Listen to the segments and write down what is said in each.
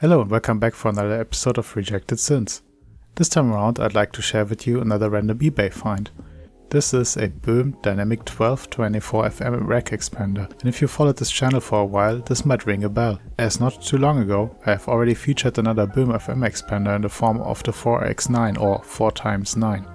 Hello and welcome back for another episode of Rejected Synths. This time around I'd like to share with you another random eBay find. This is a Böhm Dynamic 1224 FM rack expander, and if you followed this channel for a while, this might ring a bell, as not too long ago I have already featured another Böhm FM expander in the form of the 4x9 or 4x9.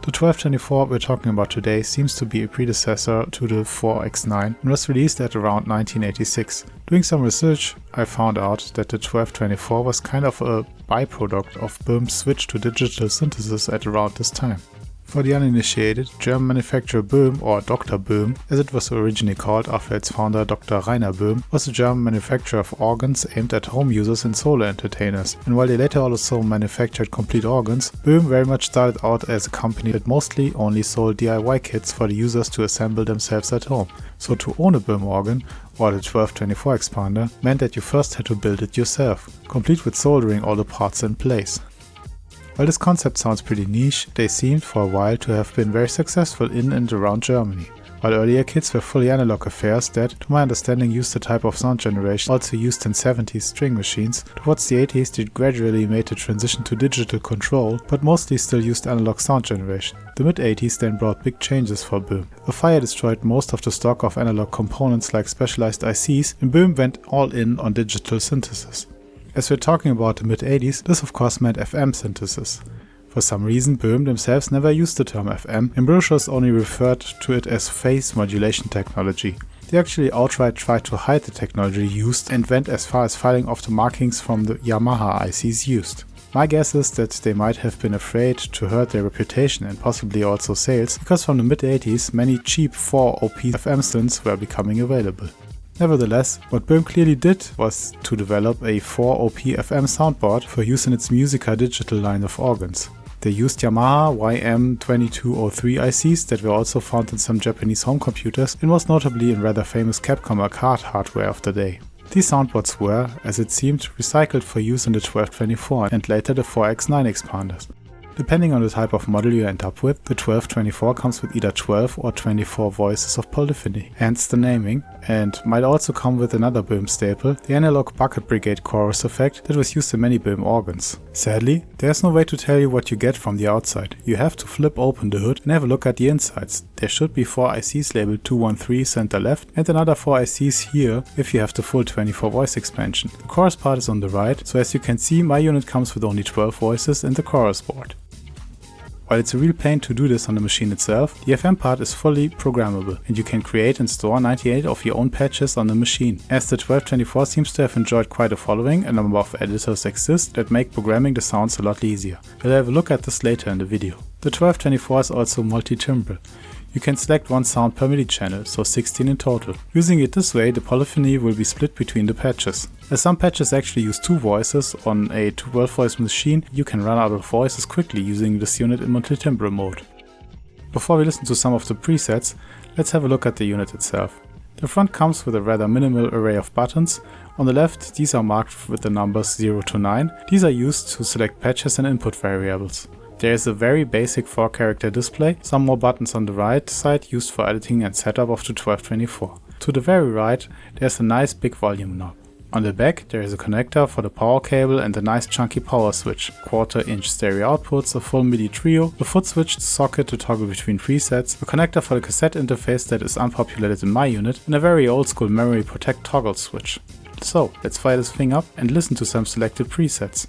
The 1224 we're talking about today seems to be a predecessor to the 4x9 and was released at around 1986. Doing some research, I found out that the 1224 was kind of a byproduct of Böhm's switch to digital synthesis at around this time. For the uninitiated, German manufacturer Böhm, or Dr Böhm, as it was originally called after its founder Dr Rainer Böhm, was a German manufacturer of organs aimed at home users and solo entertainers, and while they later also manufactured complete organs, Böhm very much started out as a company that mostly only sold DIY kits for the users to assemble themselves at home. So to own a Böhm organ, or the 1224 expander, meant that you first had to build it yourself, complete with soldering all the parts in place. While this concept sounds pretty niche, they seemed for a while to have been very successful in and around Germany. While earlier kits were fully analog affairs that, to my understanding, used the type of sound generation also used in 70s string machines, towards the 80s they gradually made the transition to digital control, but mostly still used analog sound generation. The mid-80s then brought big changes for Böhm. The fire destroyed most of the stock of analog components like specialized ICs, and Böhm went all in on digital synthesis. As we're talking about the mid-80s, this of course meant FM synthesis. For some reason, Böhm themselves never used the term FM, and brochures only referred to it as phase modulation technology. They actually outright tried to hide the technology used and went as far as filing off the markings from the Yamaha ICs used. My guess is that they might have been afraid to hurt their reputation and possibly also sales, because from the mid-80s many cheap 4OP FM synths were becoming available. Nevertheless, what Böhm clearly did was to develop a 4OP FM soundboard for use in its Musica digital line of organs. They used Yamaha YM2203 ICs that were also found in some Japanese home computers and most notably in rather famous Capcom arcade hardware of the day. These soundboards were, as it seemed, recycled for use in the 1224 and later the 4x9 expanders. Depending on the type of model you end up with, the 1224 comes with either 12 or 24 voices of polyphony, hence the naming, and might also come with another Böhm staple, the analog bucket brigade chorus effect that was used in many Böhm organs. Sadly, there's no way to tell you what you get from the outside. You have to flip open the hood and have a look at the insides. There should be 4 ICs labeled 213 center left and another 4 ICs here if you have the full 24 voice expansion. The chorus part is on the right, so as you can see my unit comes with only 12 voices and the chorus board. While it's a real pain to do this on the machine itself, the FM part is fully programmable and you can create and store 98 of your own patches on the machine. As the 1224 seems to have enjoyed quite a following, a number of editors exist that make programming the sounds a lot easier. We'll have a look at this later in the video. The 1224 is also multi-timbral. You can select one sound per MIDI channel, so 16 in total. Using it this way, the polyphony will be split between the patches. As some patches actually use 2 voices on a 12 voice machine, you can run out of voices quickly using this unit in multi-timbral mode. Before we listen to some of the presets, let's have a look at the unit itself. The front comes with a rather minimal array of buttons. On the left, these are marked with the numbers 0 to 9. These are used to select patches and input variables. There is a very basic 4-character display, some more buttons on the right side used for editing and setup of the 1224. To the very right, there's a nice big volume knob. On the back there is a connector for the power cable and a nice chunky power switch, 1/4 inch stereo outputs, a full MIDI trio, a foot switched socket to toggle between presets, a connector for the cassette interface that is unpopulated in my unit, and a very old school memory protect toggle switch. So let's fire this thing up and listen to some selected presets.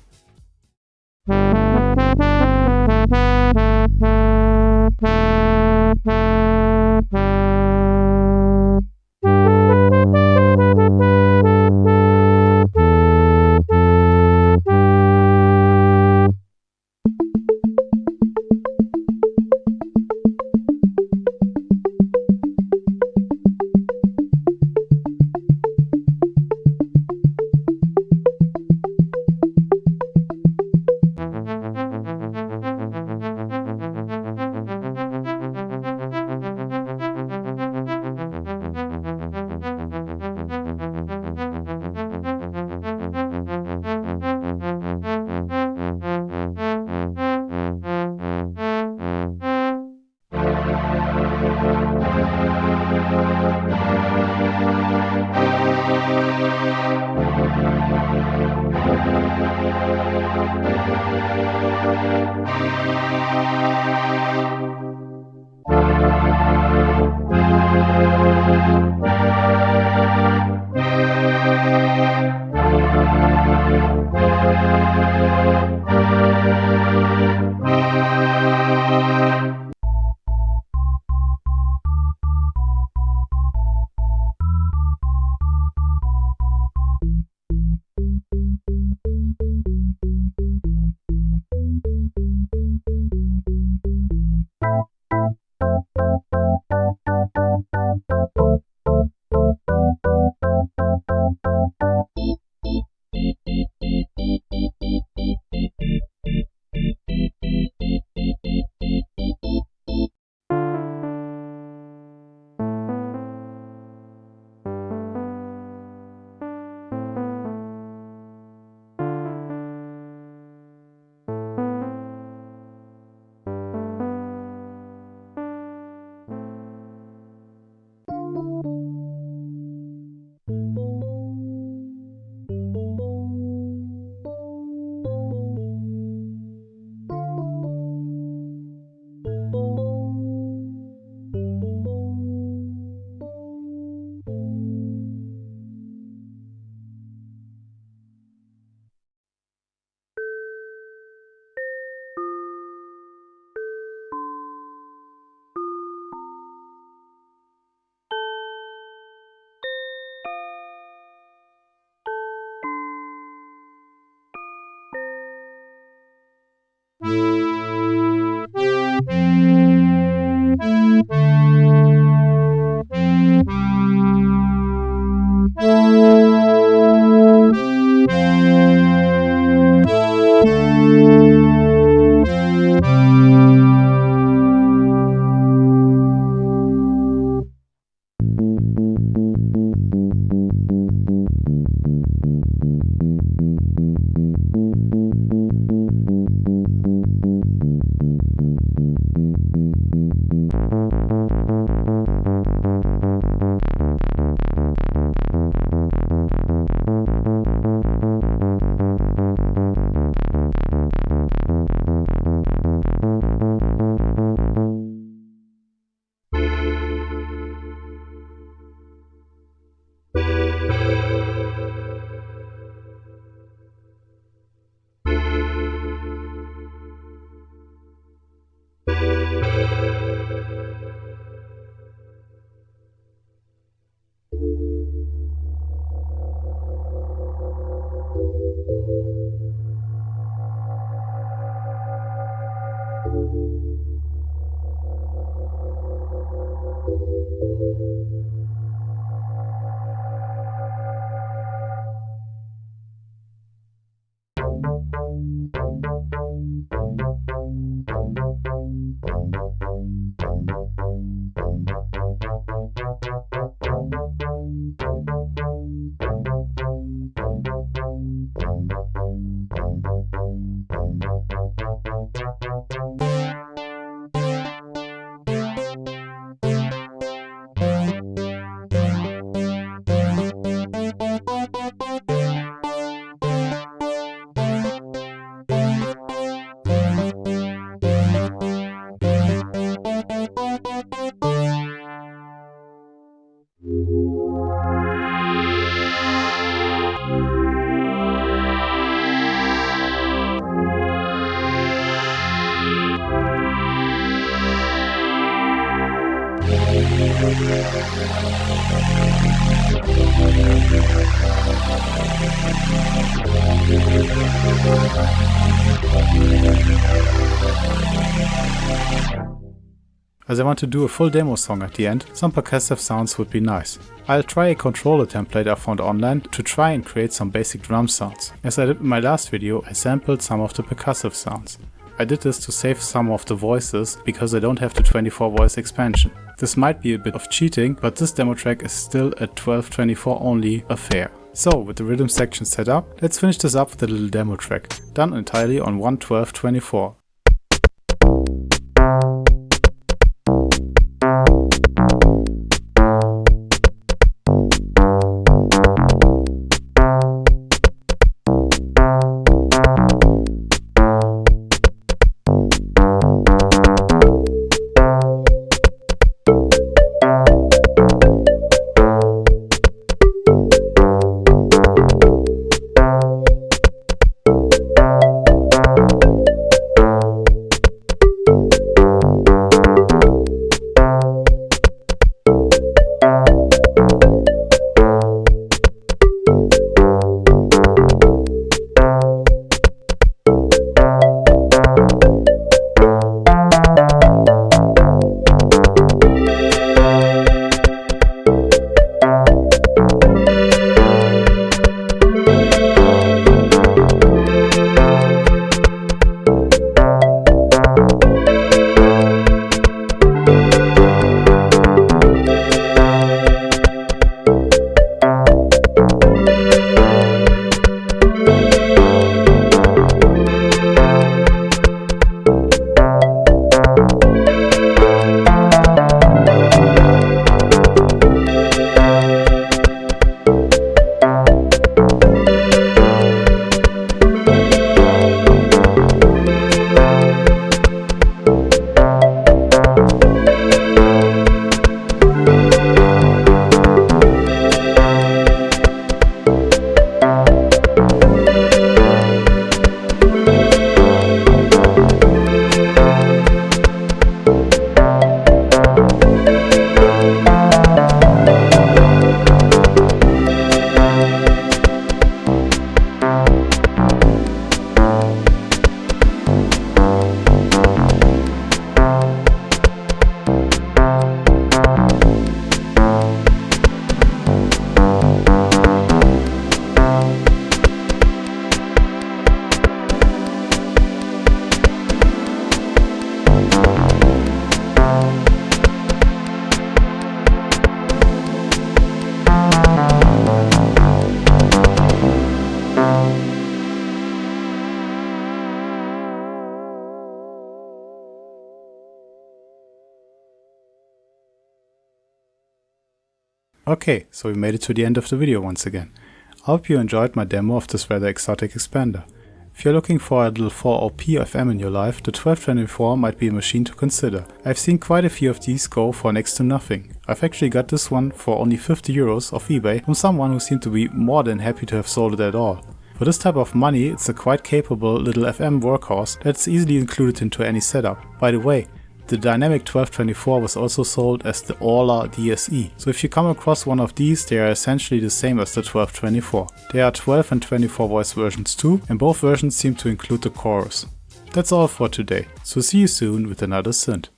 As I want to do a full demo song at the end, some percussive sounds would be nice. I'll try a controller template I found online to try and create some basic drum sounds. As I did in my last video, I sampled some of the percussive sounds. I did this to save some of the voices because I don't have the 24 voice expansion. This might be a bit of cheating, but this demo track is still a 12/24 only affair. So, with the rhythm section set up, let's finish this up with a little demo track, done entirely on 1/12/24. Okay, so we made it to the end of the video once again. I hope you enjoyed my demo of this rather exotic expander. If you're looking for a little 4OP FM in your life, the 1224 might be a machine to consider. I've seen quite a few of these go for next to nothing. I've actually got this one for only 50 euros off eBay from someone who seemed to be more than happy to have sold it at all. For this type of money, it's a quite capable little FM workhorse that's easily included into any setup. By the way, the dynamic 1224 was also sold as the Orla DSE, so if you come across one of these, they are essentially the same as the 1224. There are 12 and 24 voice versions too, and both versions seem to include the chorus. That's all for today, so see you soon with another synth.